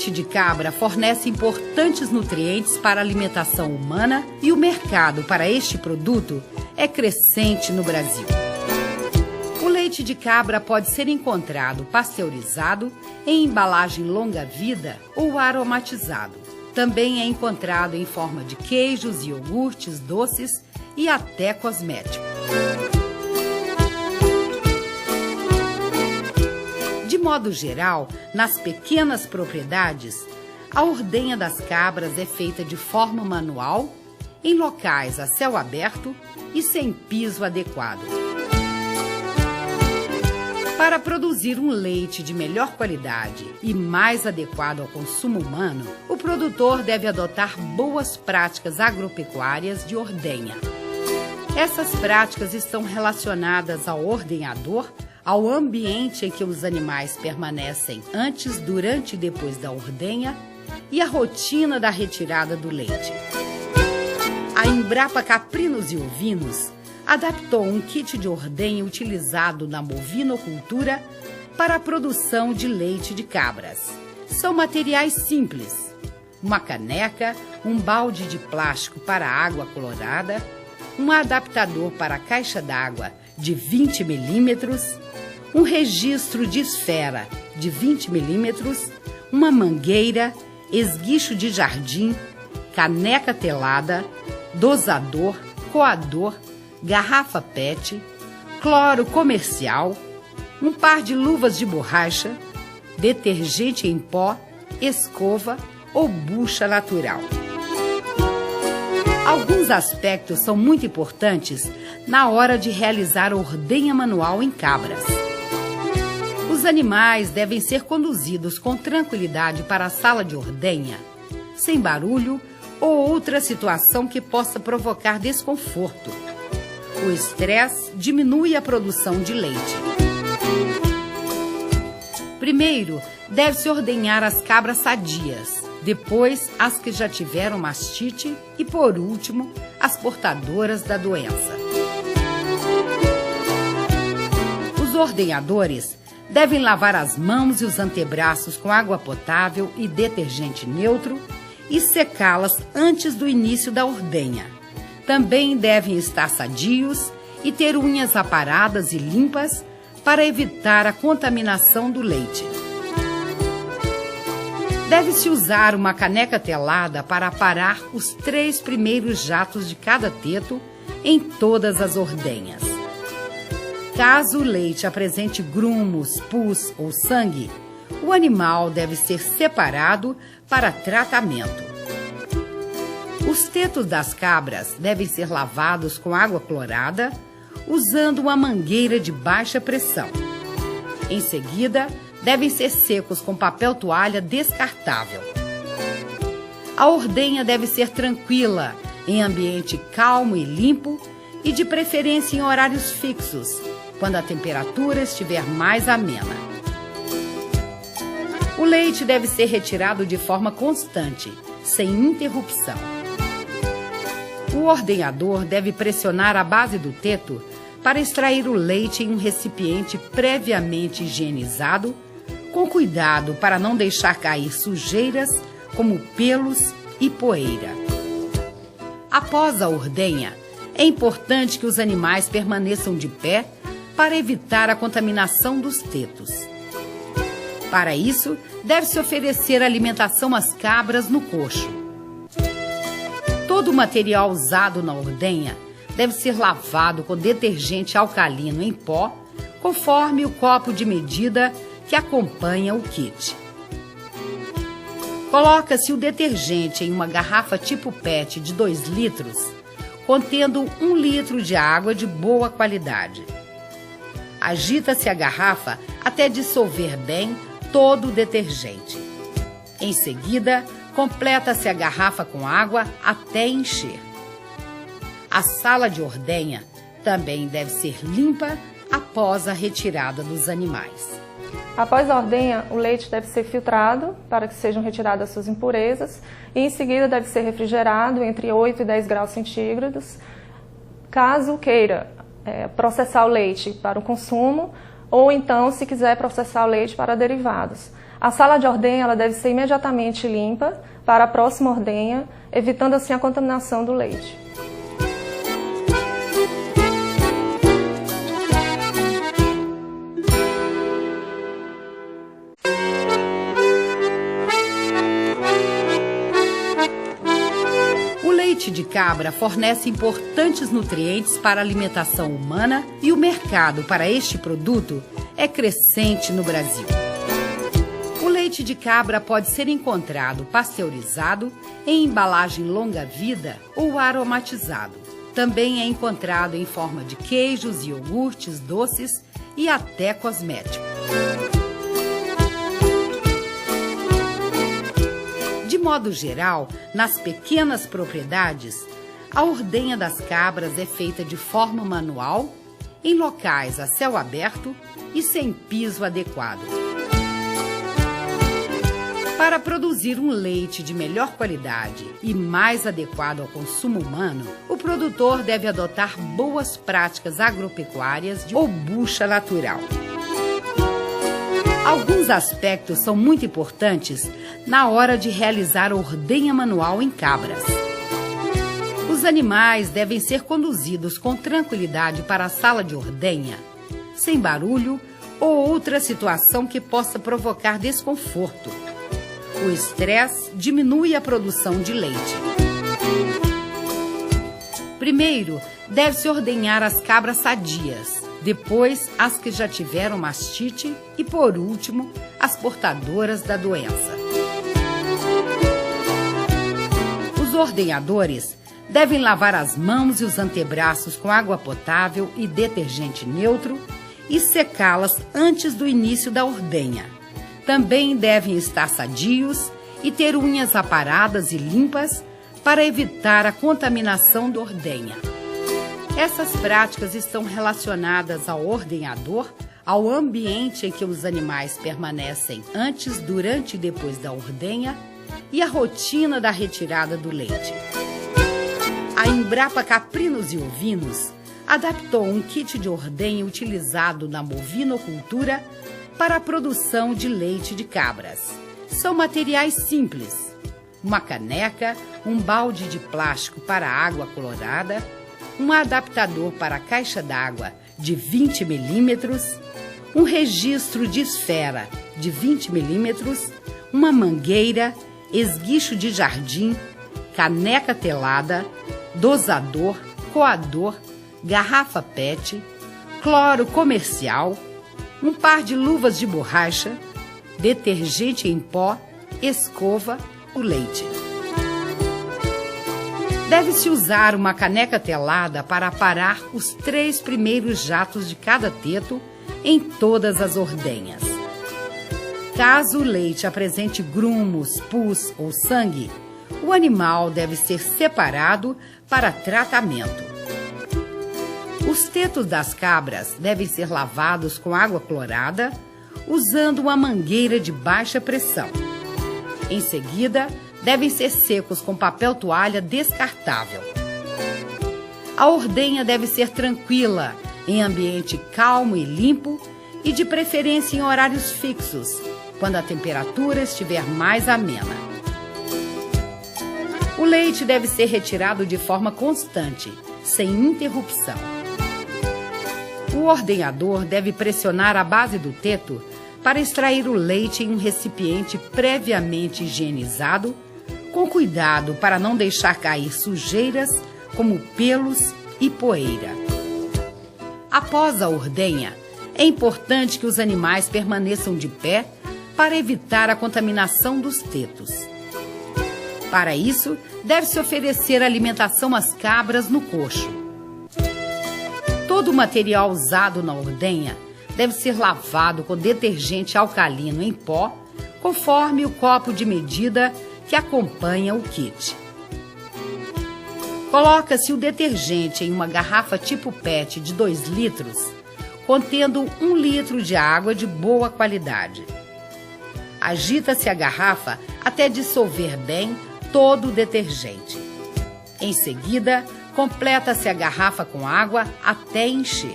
leite de cabra fornece importantes nutrientes para a alimentação humana e o mercado para este produto é crescente no Brasil. O leite de cabra pode ser encontrado pasteurizado, em embalagem longa-vida ou aromatizado. Também é encontrado em forma de queijos, iogurtes, doces e até cosméticos. De modo geral, nas pequenas propriedades, a ordenha das cabras é feita de forma manual, em locais a céu aberto e sem piso adequado. Para produzir um leite de melhor qualidade e mais adequado ao consumo humano, o produtor deve adotar boas práticas agropecuárias de ordenha. Essas práticas estão relacionadas ao ordenhador, ao ambiente em que os animais permanecem antes, durante e depois da ordenha e à rotina da retirada do leite. A Embrapa Caprinos e Ovinos adaptou um kit de ordenha utilizado na bovinocultura para a produção de leite de cabras. São materiais simples: uma caneca, um balde de plástico para água colorada, um adaptador para a caixa d'água de 20 milímetros, um registro de esfera de 20 milímetros, uma mangueira, esguicho de jardim, caneca telada, dosador, coador, garrafa PET, cloro comercial, um par de luvas de borracha, detergente em pó, escova ou bucha natural. Alguns aspectos são muito importantes na hora de realizar a ordenha manual em cabras. Os animais devem ser conduzidos com tranquilidade para a sala de ordenha, sem barulho ou outra situação que possa provocar desconforto. O estresse diminui a produção de leite. Primeiro, deve-se ordenhar as cabras sadias, depois as que já tiveram mastite e, por último, as portadoras da doença. Os ordenhadores devem lavar as mãos e os antebraços com água potável e detergente neutro e secá-las antes do início da ordenha. Também devem estar sadios e ter unhas aparadas e limpas para evitar a contaminação do leite. Deve-se usar uma caneca telada para aparar os 3 primeiros jatos de cada teto em todas as ordenhas. Caso o leite apresente grumos, pus ou sangue, o animal deve ser separado para tratamento. Os tetos das cabras devem ser lavados com água clorada, usando uma mangueira de baixa pressão. Em seguida, devem ser secos com papel toalha descartável. A ordenha deve ser tranquila, em ambiente calmo e limpo e de preferência em horários fixos, quando a temperatura estiver mais amena. O leite deve ser retirado de forma constante, sem interrupção. O ordenhador deve pressionar a base do teto para extrair o leite em um recipiente previamente higienizado, com cuidado para não deixar cair sujeiras como pelos e poeira. Após a ordenha, é importante que os animais permaneçam de pé para evitar a contaminação dos tetos. Para isso, deve-se oferecer alimentação às cabras no coxo. Todo o material usado na ordenha deve ser lavado com detergente alcalino em pó, conforme o copo de medida que acompanha o kit. Coloca-se o detergente em uma garrafa tipo PET de 2 litros, contendo 1 litro de água de boa qualidade. Agita-se a garrafa até dissolver bem todo o detergente. Em seguida, completa-se a garrafa com água até encher. A sala de ordenha também deve ser limpa após a retirada dos animais. Após a ordenha, o leite deve ser filtrado para que sejam retiradas suas impurezas e em seguida deve ser refrigerado entre 8 e 10 graus centígrados. Caso queira processar o leite para o consumo ou então se quiser processar o leite para derivados. A sala de ordenha ela deve ser imediatamente limpa para a próxima ordenha, evitando assim a contaminação do leite. O leite de cabra fornece importantes nutrientes para a alimentação humana e o mercado para este produto é crescente no Brasil. O leite de cabra pode ser encontrado pasteurizado, em embalagem longa-vida ou aromatizado. Também é encontrado em forma de queijos, iogurtes, doces e até cosméticos. De modo geral, nas pequenas propriedades, a ordenha das cabras é feita de forma manual, em locais a céu aberto e sem piso adequado. Para produzir um leite de melhor qualidade e mais adequado ao consumo humano, o produtor deve adotar boas práticas agropecuárias ou bucha natural. Alguns aspectos são muito importantes na hora de realizar a ordenha manual em cabras. Os animais devem ser conduzidos com tranquilidade para a sala de ordenha, sem barulho ou outra situação que possa provocar desconforto. O estresse diminui a produção de leite. Primeiro, deve-se ordenhar as cabras sadias, depois as que já tiveram mastite e, por último, as portadoras da doença. Os ordenhadores devem lavar as mãos e os antebraços com água potável e detergente neutro e secá-las antes do início da ordenha. Também devem estar sadios e ter unhas aparadas e limpas para evitar a contaminação da ordenha. Essas práticas estão relacionadas ao ordenhador, ao ambiente em que os animais permanecem antes, durante e depois da ordenha e à rotina da retirada do leite. A Embrapa Caprinos e Ovinos adaptou um kit de ordenha utilizado na bovinocultura para a produção de leite de cabras. São materiais simples: uma caneca, um balde de plástico para água colorada, um adaptador para a caixa d'água de 20 milímetros, um registro de esfera de 20 milímetros, uma mangueira, esguicho de jardim, caneca telada, dosador, coador, garrafa PET, cloro comercial, um par de luvas de borracha, detergente em pó, escova, o leite. Deve-se usar uma caneca telada para aparar os 3 primeiros jatos de cada teto em todas as ordenhas. Caso o leite apresente grumos, pus ou sangue, o animal deve ser separado para tratamento. Os tetos das cabras devem ser lavados com água clorada, usando uma mangueira de baixa pressão. Em seguida, devem ser secos com papel toalha descartável. A ordenha deve ser tranquila, em ambiente calmo e limpo e de preferência em horários fixos, quando a temperatura estiver mais amena. O leite deve ser retirado de forma constante, sem interrupção. O ordenhador deve pressionar a base do teto para extrair o leite em um recipiente previamente higienizado, com cuidado para não deixar cair sujeiras como pelos e poeira. Após a ordenha, é importante que os animais permaneçam de pé para evitar a contaminação dos tetos. Para isso, deve-se oferecer alimentação às cabras no coxo. Todo o material usado na ordenha deve ser lavado com detergente alcalino em pó, conforme o copo de medida que acompanha o kit. Coloca-se o detergente em uma garrafa tipo PET de 2 litros, contendo 1 litro de água de boa qualidade. Agita-se a garrafa até dissolver bem todo o detergente. Em seguida, completa-se a garrafa com água até encher.